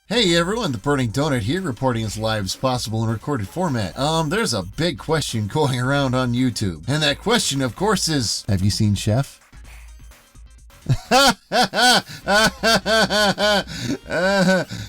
Hey everyone, the Burning Donut here, reporting as live as possible in recorded format. There's a big question going around on YouTube. And that question, of course, is, have you seen Chef?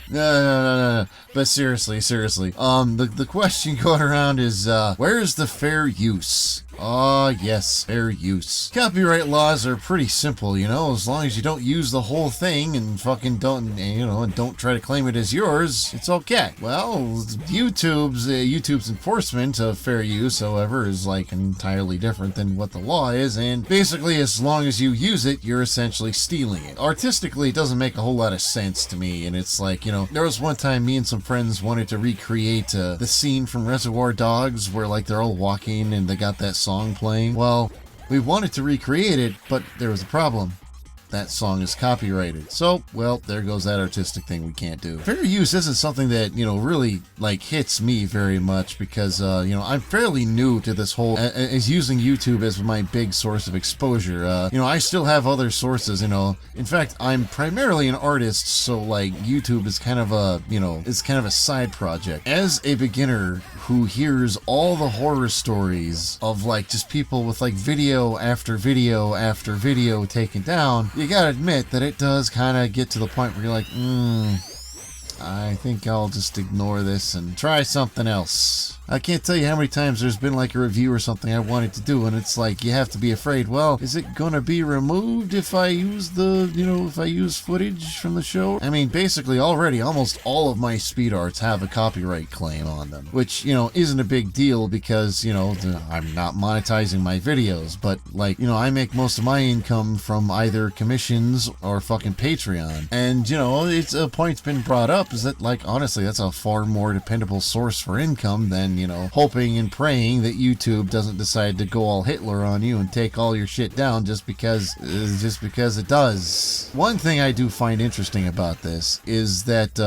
No. But seriously. The question going around is, where's the fair use? Yes, fair use. Copyright laws are pretty simple, as long as you don't use the whole thing and fucking don't try to claim it as yours, it's okay. Well, YouTube's enforcement of fair use, however, is like entirely different than what the law is, and basically as long as you use it, you're essentially stealing it. Artistically, it doesn't make a whole lot of sense to me, and it's like, there was one time me and some friends wanted to recreate the scene from Reservoir Dogs where like they're all walking and they got that song playing. Well, we wanted to recreate it, but there was a problem. That song is copyrighted. So, well, there goes that artistic thing we can't do. Fair use isn't something that, really, hits me very much because, I'm fairly new to this whole, as using YouTube as my big source of exposure. I still have other sources, In fact, I'm primarily an artist, so, YouTube is kind of a side project. As a beginner who hears all the horror stories of, just people with, video after video after video taken down, you gotta admit that it does kind of get to the point where you're like, I think I'll just ignore this and try something else. I can't tell you how many times there's been a review or something I wanted to do, and it's like you have to be afraid, well, is it gonna be removed if I use if I use footage from the show? I mean, basically already almost all of my speed arts have a copyright claim on them, which, isn't a big deal because, I'm not monetizing my videos, but I make most of my income from either commissions or fucking Patreon. And, it's a point's been brought up is that, honestly, that's a far more dependable source for income than hoping and praying that YouTube doesn't decide to go all Hitler on you and take all your shit down just because it does. One thing I do find interesting about this is that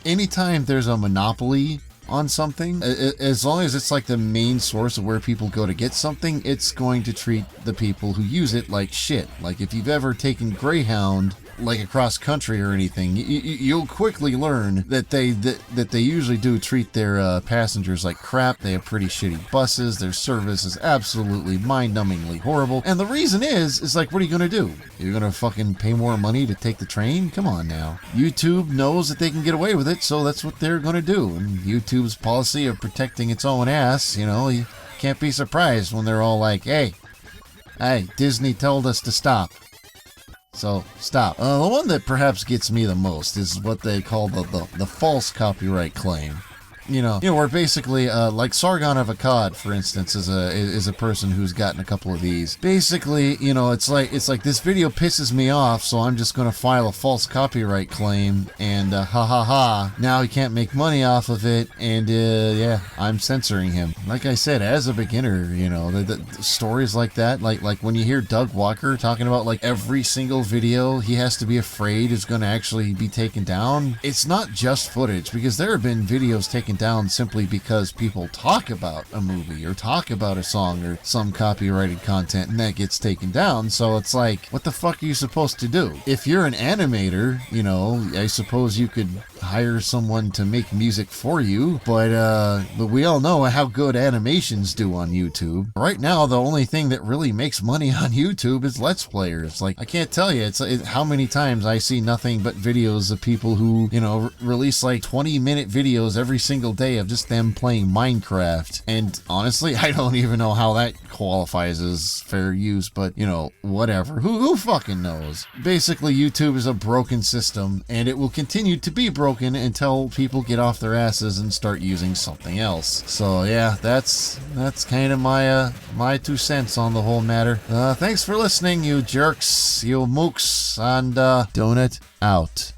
anytime there's a monopoly on something, as long as it's the main source of where people go to get something, it's going to treat the people who use it like shit. If you've ever taken Greyhound across country or anything, you'll quickly learn that they usually do treat their passengers like crap. They have pretty shitty buses. Their service is absolutely mind-numbingly horrible. And the reason is what are you gonna do? You're gonna fucking pay more money to take the train? Come on now. YouTube knows that they can get away with it, so that's what they're gonna do. And YouTube's policy of protecting its own ass, you can't be surprised when they're all like, hey, Disney told us to stop. So, stop. The one that perhaps gets me the most is what they call the false copyright claim. Where basically, Sargon of Akkad, for instance, is a person who's gotten a couple of these. Basically, it's like this video pisses me off, so I'm just gonna file a false copyright claim, and now he can't make money off of it, and yeah, I'm censoring him. Like I said, as a beginner, the stories like that, like when you hear Doug Walker talking about every single video he has to be afraid is gonna actually be taken down, it's not just footage, because there have been videos taken down simply because people talk about a movie or talk about a song or some copyrighted content and that gets taken down. So it's what the fuck are you supposed to do? If you're an animator, I suppose you could hire someone to make music for you, but we all know how good animations do on YouTube. Right now, the only thing that really makes money on YouTube is Let's Players. I can't tell you how many times I see nothing but videos of people who, release 20-minute videos every single day of just them playing Minecraft. And honestly, I don't even know how that qualifies as fair use, but, whatever. Who fucking knows? Basically, YouTube is a broken system, and it will continue to be broken until people get off their asses and start using something else. So yeah, that's kind of my 2 cents on the whole matter. Thanks for listening, you jerks, you mooks, and Donut out.